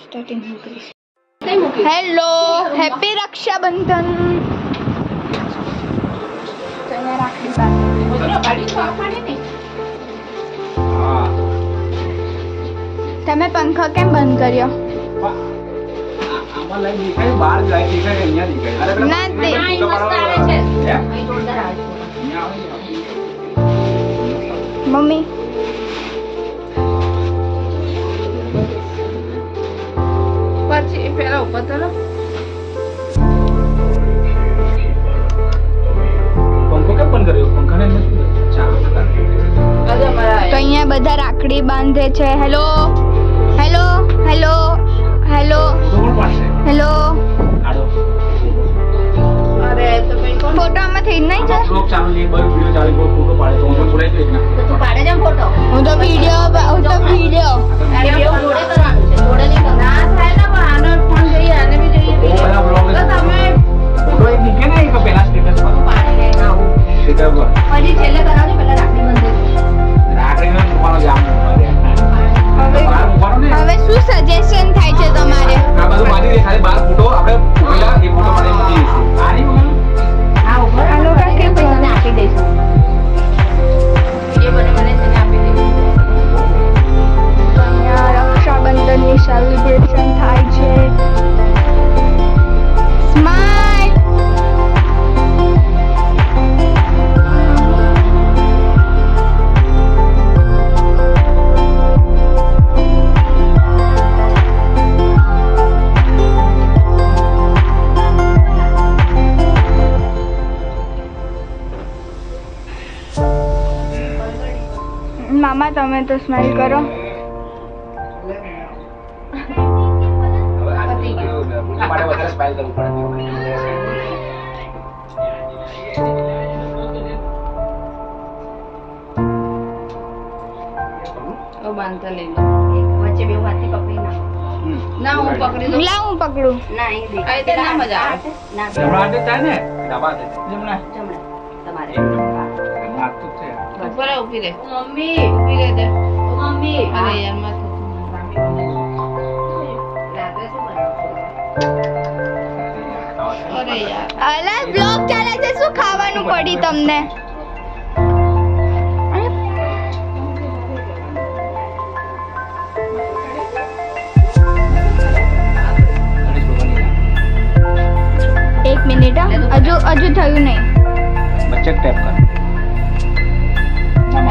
Starting हो गई। Hello, happy Rakshabandhan. તમે પંખો કેમ બંધ કર્યો? મમ્મી પછી પેલા ઉપર તો પંખો કેમ બંધ કર્યો? પંખાને તો અહીંયા બધા રાખડી બાંધે છે. Hello hello hello hello hello. અરે તો કઈ કોણ ફોટો આમાં થઈ નહીં છે. બ્લોગ ચાલુ છે, બસ વિડિયો ચાલુ છે, ફોટો પાડે તો હું બોલાઈ દઉં ને. તો તું પાડે છે ફોટો? હું તો વિડિયો જોડે કરવાનું છે. જોડે નહીં કરવાનું. ના થાય ને, પણ આનો ફોન જોઈએ, આને બી જોઈએ. ઓ બધા બ્લોગ તો તમે ફોટો એક મૂકે ને એક પેલા સ્ટેટસ પર પાડે લે આવું. સ્ટેટસ પર પછી છેલ્લે કરાવજો, પેલા રાખડી બંધ રાખડીનો તમારો જામ હવે શું સજેશન થાય છે તમારે? આ બધું માની દે, ખાલી 12 ફોટો આપણે પેલા એ ફોટો પાડીને મૂકી દઈશું. આની આ ઉપર આ લોકો કે પૈસાને આપી દઈશું. એ મને છે ને આપી દઈશું. અહીંયા રક્ષાબંધનની સેલિબ્રેશન થાય છે. સ્માઈલ. મામા તમે તો સ્માઈલ કરો. મારે વધારે સ્માઈલ કરવું પડે. ઓ બાંધતા લઈ લો. વચ્ચે બે વાતી પકડી નાખો. ના હું પકડી દઉં. લા હું પકડું. ના એ દેખાય તે ના મજા આવે. ના જમણા હાથે થાય ને? ડાબા હાથે. જમણા. જમણા તમારે. હાથ તો છે. ઉપર ઊભી રહે. મમ્મી ઊભી રહે દે. મમ્મી અરે યાર માથું. રાત્રે શું બનાવ્યું? અરે યાર. અલે બ્લોગ ચાલે છે, શું ખાવાનું પડી તમને? એક મિનિટ હજુ થયું નહીં. બચ્ચે ટેપ કર.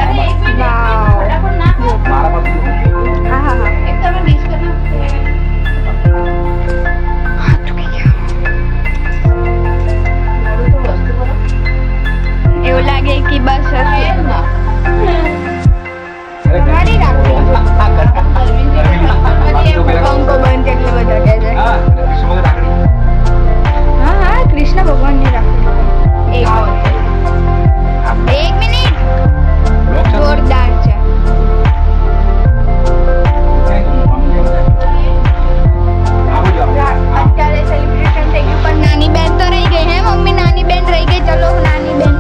અરે એક મિનિટ ફટાફટ ના કર. મારા પાસે હા હા હા. એક તમે ડિશ કરો. એવું લાગે કે બસ હશે. મારી રાખડી. પંખો બંધ કેટલો બધો કે છે. હા, સમગ્ર રાખડી. હા હા, કૃષ્ણ ભગવાનની રાખડી. એક મિનિટ. જોરદાર છે. અત્યારે સેલિબ્રેશન થઈ ગયું, પણ નાની બેન તો રહી ગઈ. હે મમ્મી, નાની બેન રહી ગઈ. ચલો નાની બેન.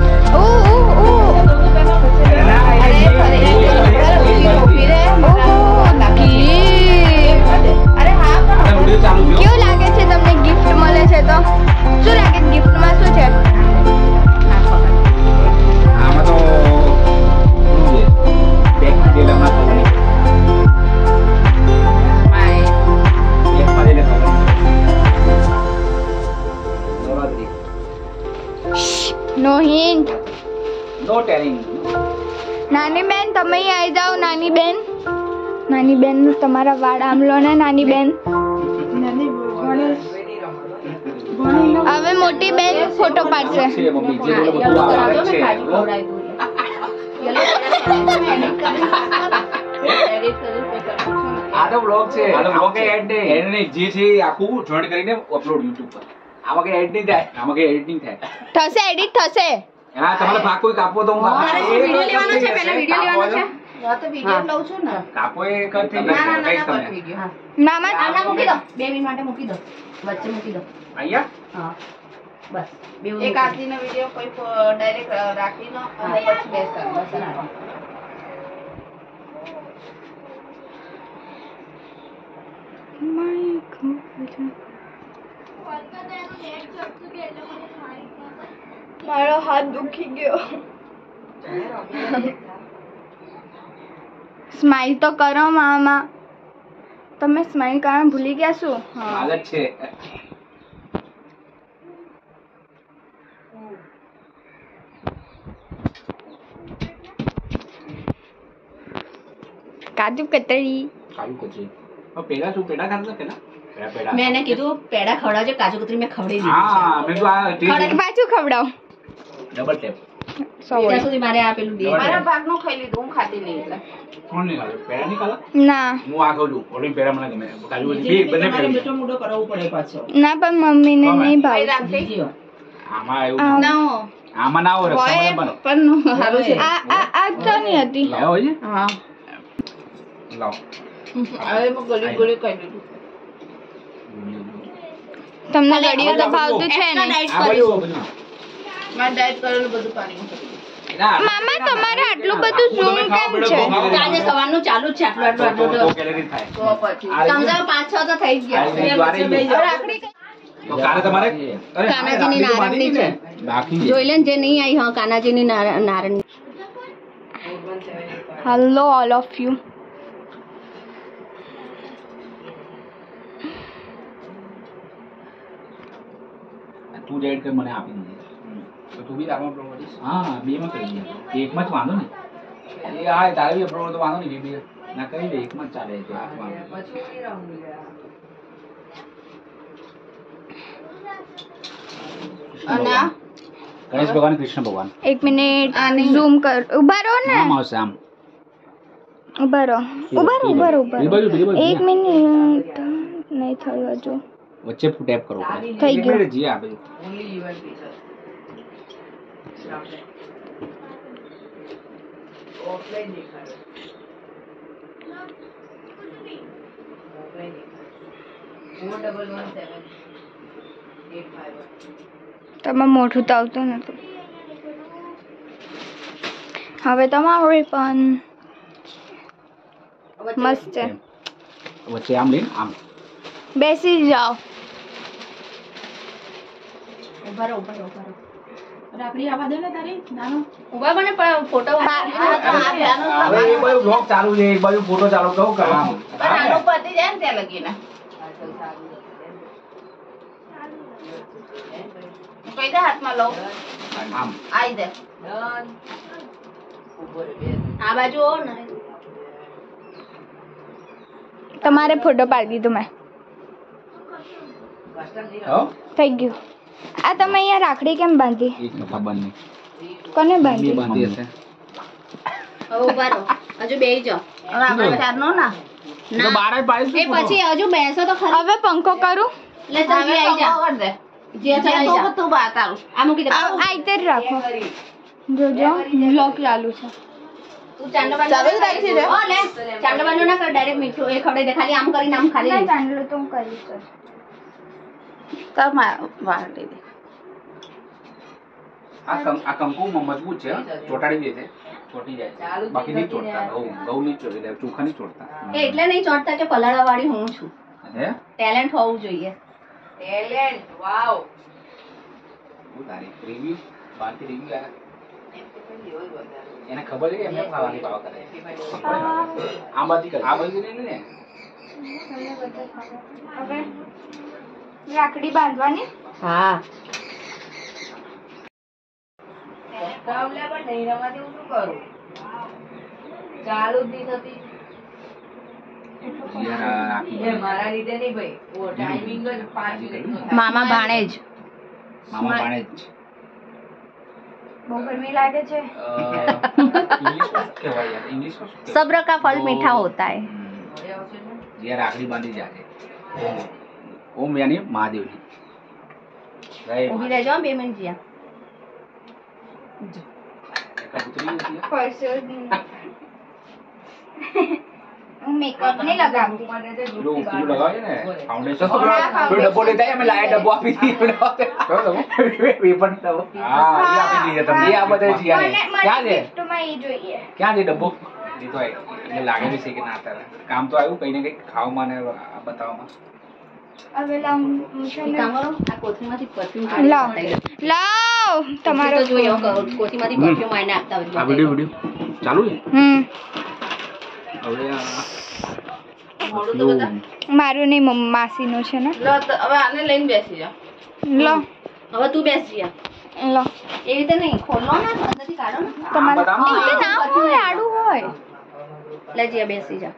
કેવું લાગે છે તમને? ગિફ્ટ મળે છે તો શું લાગે? ગિફ્ટમાં શું છે? આમાં તો બેક ટેલરમાં તો એક પાડેલે નવરાત્રી. નો હિન્ટ. નો ટેલિંગ. નાની બેન તમે અહીં આવી જાઓ. નાની બેન, નાની બેન તમારા વાળ આમલો ને. નાની બેન હવે મોટી બેન ફોટો પાડશે. છે મમ્મી જે બોલે બધું આવે છે. આ તો બ્લોગ છે. આ તો બ્લોગ એડ નહીં જે છે આખું જોઈન્ટ કરીને અપલોડ YouTube પર. આમાં કઈ એડ નહીં થાય. આમાં કઈ એડિટિંગ થાય. થશે, એડિટ થશે. હા, તમારે ભાગ કોઈ કાપવો તો હું કાપો. વિડિયો લેવાનો છે, પહેલા વિડિયો લેવાનો છે. હા તો વિડિયો લઉં છું ને. કાપો એ કર થઈ ના ના જશે. ના કઈશ વિડિયો. હા. મામા આના મૂકી દો. 2 મિનિટ માટે મૂકી દો. વચ્ચે મૂકી દો. અહીંયા હા. બસ. એક આરતીનો વિડિયો કોઈ ડાયરેક્ટ રાખીનો અને પછી બેસતા બસ. મારો હાથ દુખી ગયો. સ્માઈલ તો કરો મામા. તમે સ્માઈલ કરવાનું ભૂલી ગયા શું? હાલત છે. કાજુ કતરી. કાજુ કતરી. પેડા શું પેડા ખાતા પેલા? પેડા. મેં એને કીધું પેડા ખવડાવજો, કાજુ કતરી મેં ખવડાવી હા દીધી મેં તો આ પાછું ખવડાવ. Double tap. ત્યાં સુધી મારે આ પેલું દે. મારા ભાગનું ખાઈ લીધું, હું ખાતી નહીં એટલે. કોણ નહીં ખાતો? પેડા નહીં ખાતા? ના હું આ ખાઉં છું. ઓલી પેડા મને ગમે. કાજુ કતરી બંને પેડા. બેટો મોટો કરવો પડે પાછો. ના પણ મમ્મીને નહીં ભાવતું. આમાં એવું આમ. ના હોય. આમાં ના હોય રસ્તા બનો. પણ સારું છે. આ તો નહીં હતી. લાવો છે? હા લાવો. હવે મેં ગળી ગળી કરી દીધું. તમને ગળ્યું તો ભાવતું છે ને? આ બધું બધું. મારે ડાયટ કરેલું બધું પાણી. ના મામા તમારે આટલું બધું ઝૂમ કેમ છે? આજે સવારનું ચાલુ જ છે આટલું આટલું આટલું. કેલેરી થાય. તો પછી સમજાવ 5-6 તો થઈ જ ગયા. રાખડી તો કાલે તમારે અરે કાનાજીની નારંગની છે. બાકી જોઈ લે ને જે નહીં આવી હા કાનાજીની નારંગની. Hello all of you. તું રેડ કર મને આપી દીધી તો તું બી તારમાં અપલોડ કરીશ. હા બે માં કરી દે. એકમાં જ વાંધો ને એ હા તારે બી અપલોડ તો વાંધો નહીં બે ના કરી દે એકમાં જ ચાલે તો અને ગણેશ ભગવાન કૃષ્ણ ભગવાન 1 મિનિટ ઝૂમ કર. ઉભા રહો ને. આમ આવશે આમ ઉભા રહો. ઉભા રહો ઉભા રહો ઉભા બીજી બાજુ, બીજી રહો. બાજુ. 1 મિનિટ નહીં થયું હજુ. વચ્ચે ટેપ કરવો પડે. થઈ એક ગયું. મિનિટ જી આપે તમે મોઢું તો આવતું નતું. હવે તમારું પણ મસ્ત છે. વચ્ચે આમ લઈને આમ બેસી જાઓ. ઉભા રહો રાખડી આવવા દે ને તારી નાનો ઉભા મને પણ ફોટો હવે એક બાજુ બ્લોગ ચાલુ છે એક બાજુ ફોટો ચાલુ કહું કરવાનું નાનો પતિ જાય ને ત્યાં લગીને કઈ દે હાથમાં લઉં આમ આઈ દે આ બાજુ હો ને તમારે ફોટો પાડી દીધો મેં. હો થઈ ગયું. આ તમે અહીંયા રાખડી કેમ બાંધી? એક ખબર નહીં કોને બે બાંધી? બાંધી હશે હવે ઉભા રહો હજુ બેહી જાઓ હવે આપણે ચારનો ના તો બાર જ પાડીશ એ પછી હજુ બેસો તો ખરી હવે પંખો કરું. લે તો જી આઈ જા કર દે જે ચાલી જા તું બા તારું આ મૂકી દે આ આઈતે જ રાખો. જોજો બ્લોક ચાલુ છે. તું ચાંદલો બાજુ ચાલુ જ રાખી છે ઓ લે ચાંદલો બાજુ ના કર ડાયરેક્ટ મીઠું એ ખવડે દે ખાલી આમ કરીને આમ ખાલી ના ચાંદલો તો હું કરીશ જ. તમાર વાળી દે આ કંકુ મજબૂત છે ચોટાડી દે છે ચોટી જાય બાકી નહીં ચોટતા ઘઉં નહીં ચોટી ચોખા નહીં ચોટતા એ એટલે નહીં ચોટતા કે પલાળા વાળી હું છું હે ટેલેન્ટ હોવું જોઈએ ટેલેન્ટ વાવ હું તારી રિવ્યુ બાકી રિવ્યુ આયા એને ખબર છે કે એમને ખાવાની ભાવ કરે આ બાજુ નહીં ને હવે રાખડી બાંધવાની. હા ચાલુ જ નહીં થતી મારા લીધે નહીં ભાઈ ટાઈમિંગ જ 5 મિનિટ મામા ભાણેજ મામા પાણે જ બહુ ગરમી લાગે છે. ઇંગ્લિશમાં શું કહેવાય યાર ઇંગ્લિશમાં શું સબ્ર કા ફલ મીઠા હોતા है ये राखड़ी बांधी जाके ओम यानी महादेव जी जय ઊભી રહેજો 2 મિનિટ જીયા कबूतरी होती है પરસ્યો જ નહીં. હું મેકઅપ નહીં લગાવતી. जो फूल लगाओ ने फाउंडेशन तो डब्बो लेता है हमें लाया डब्बो आपी दी पेपर डब्बो हां ये आपी दी તમને ये આ બધા જીયા ને ક્યાં છે ગિફ્ટમાં એ જોઈએ. ક્યાં છે ડબ્બો એ તો એટલે લાગે છે કે ના તારે કામ તો આવ્યું કઈ ને કઈ ખાવામાં ને બતાવવામાં હવે લાવ કામ કરો આ કોથળીમાંથી પરફ્યુમ લાવ લાવ તમારો તો જોઈએ કોથળીમાંથી પરફ્યુમ આઈને આપતા હોય આ વિડિયો ચાલુ છે હવે મોડું તો બતા મારું નહીં માસીનું છે ને લો તો હવે આને લઈને બેસી જા લો હવે તું બેસી જા લો એ રીતે નહીં ખોલો ને અંદરથી કાઢો ને તમારે બતાવો. એટલે ના હોય આડું હોય લે જી બેસી જા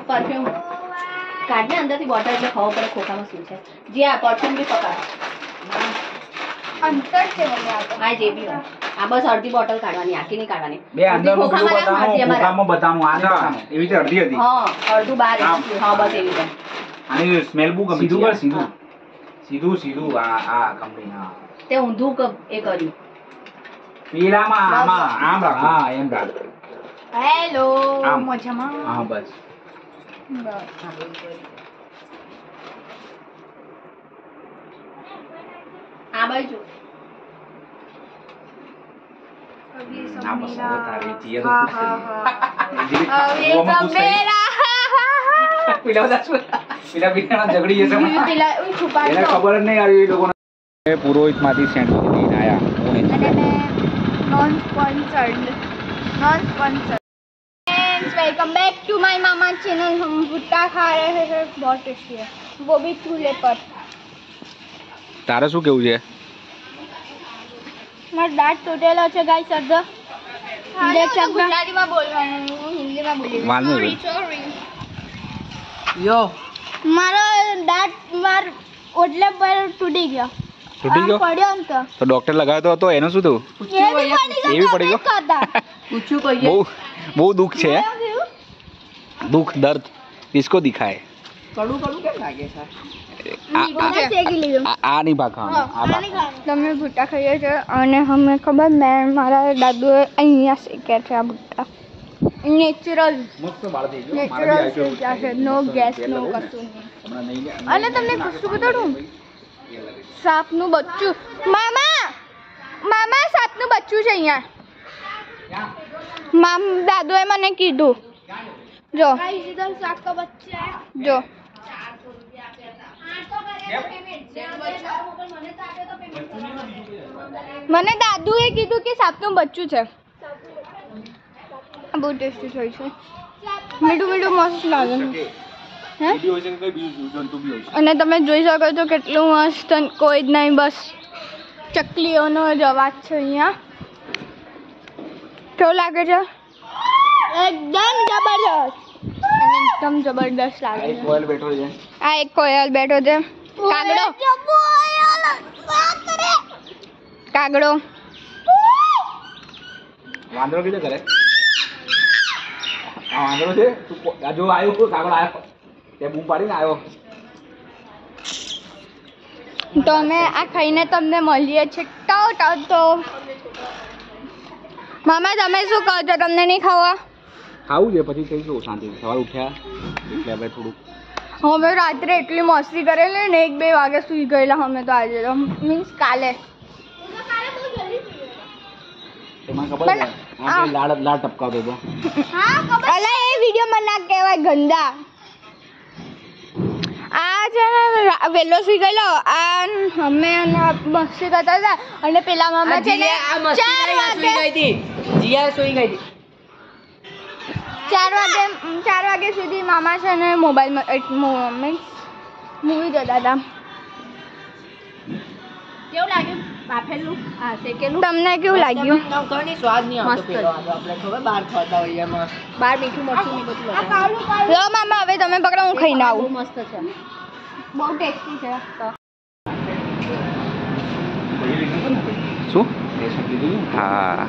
પરફ્યુમ કાઢને અંદરથી બોટલ એટલે ખબર પડે ખોખામાં શું છે જી આ પરફ્યુમ બી પકડ અંતર છે મને આ તો આ જે બી હોય આ બસ અડધી બોટલ કાઢવાની આખી નહીં કાઢવાની બે અંદર નું ખોખામાં રાખ, અડધી અમારા. ખોખામાં બતાવું આ બતાવું એવી રીતે અડધી હતી હા અડધું બહાર હા બસ એવી રીતે આની સ્મેલ બહુ ગમી સીધું કર, સીધું. સીધું આ કંપની હા તે ઊંધું એ કર્યું પેલામાં આમાં આમ રાખ હા એમ રાખ. હેલો આમ. મજામાં હા બસ. આ બાજુ ના બસ હવે તારી જીએ તો હા, ખુશ થઈ હવે ગોવામાં ખુશ થઈ. કબેરા પેલા બધા શું? પેલા બીજાના ઝઘડી જશે મને. પેલા છુપા એને ખબર જ નહીં આવી એ લોકોને પુરોહિતમાંથી સેન્ડવિચ લઈને આયા અને મેં non sponsored friends welcome back to my मामा चैनल हम भुट्टा खा रहे हैं बहुत टेस्टी है वो भी चूल्हे पर તારે શું કેવું છે મારો દાંત તૂટેલો છે ગાઈસ અડધો દેખ શકતા ગુજરાતીમાં બોલવાનું હું હિન્દીમાં બોલી વાંધો નહીં. યો મારો દાંત માર ઓટલે પર તૂટી ગયો તૂટી ગયો? આમ પડ્યો ને તો ડોક્ટર લગાવ્યો તો એનું શું થયું એ બી પડી એ બી પડી ગયો? હતા પૂછ્યું કહીએ બહુ દુઃખ છે દુઃખ દર્દ કિસકો દિખાય કડું કેમ લાગે છે શેકી લીધું આ નહીં ભાગવાનું આ ભાગ તમે ભૂટ્ટા ખાઈએ છે અને અમે ખબર મેં મારા દાદુએ અહીંયા શેક્યા છે આ ભૂટ્ટા નેચરલ મસ્ત બાળ થઈ ગયો નેચરલ શેક્યા છે નો ગેસ નો કશું નહીં હમણાં નહીં લે. અને તમને એક વસ્તુ બતાડું સાપનું બચ્ચું મામા મામા સાપનું બચ્ચું છે અહીંયા દાદુએ મને કીધું જો જો મને દાદુએ કીધું કે સાપનું બચ્ચું છે આ બહુ ટેસ્ટી હોય છે મીઠું મીઠું મસ્ત લાગે છે હે બી હોય છે કે કઈ બીજું જંતુ બી હોય છે અને તમે જોઈ શકો છો કેટલું મસ્ત અને કોઈ જ નહીં બસ ચકલીઓનો જ અવાજ છે અહીંયા કેવું લાગે છે એકદમ જબરદસ્ત અને એકદમ જબરદસ્ત લાગે છે કોયલ બેઠો છે આ એક કોયલ બેઠો છે કાગડો કાગડો વાંદરો કીધે કરે આ વાંદરો છે તું આ જો આવ્યો કાગડો આવ્યો તે બૂમ પાડીને આવ્યો તો અમે આ ખાઈને તમને મળીએ છીએ તો મામા તમે શું કહો છો તમને નહીં ખાવા ખાવું છે પછી કહીશું શાંતિ સવારે ઉઠ્યા એટલે આપણે થોડુંક અમે રાત્રે એટલી મસ્તી કરેલી ને 1-2 વાગે સુઈ ગયેલા અમે તો આજે તો મીન્સ કાલે તમને ખબર પણ છે આ લાડ ટપકાવતો હતો અલા એ વિડીયોમાં ના કહેવાય ગંદા આ છે ને વહેલો સુઈ ગયેલો આ અમે મસ્તી કરતા હતા અને પેલા મામા છે ને 4 વાગે 4 વાગે સુધી મામા છે ને મોબાઈલમાં મીન્સ મૂવી જોતા હતા કેવું લાગ્યું બાફેલું હા શેકેલું તમને કેવું લાગ્યું સ્વાદ નહીં આવતો પેલો આપણે ખબર બહાર ખાતા હોઈએ મસ્ત બહાર મીઠું મરચું ને બધું લગાવે લો મામા હવે તમે પકડો હું ખાઈને બહુ આવું મસ્ત છે બહુ ટેસ્ટી છે શું હા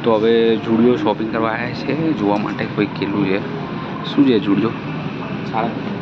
તો હવે જુડિયો શોપિંગ કરવા આવ્યા છે જોવા માટે કોઈ કેટલું છે શું છે જુડિયો સારા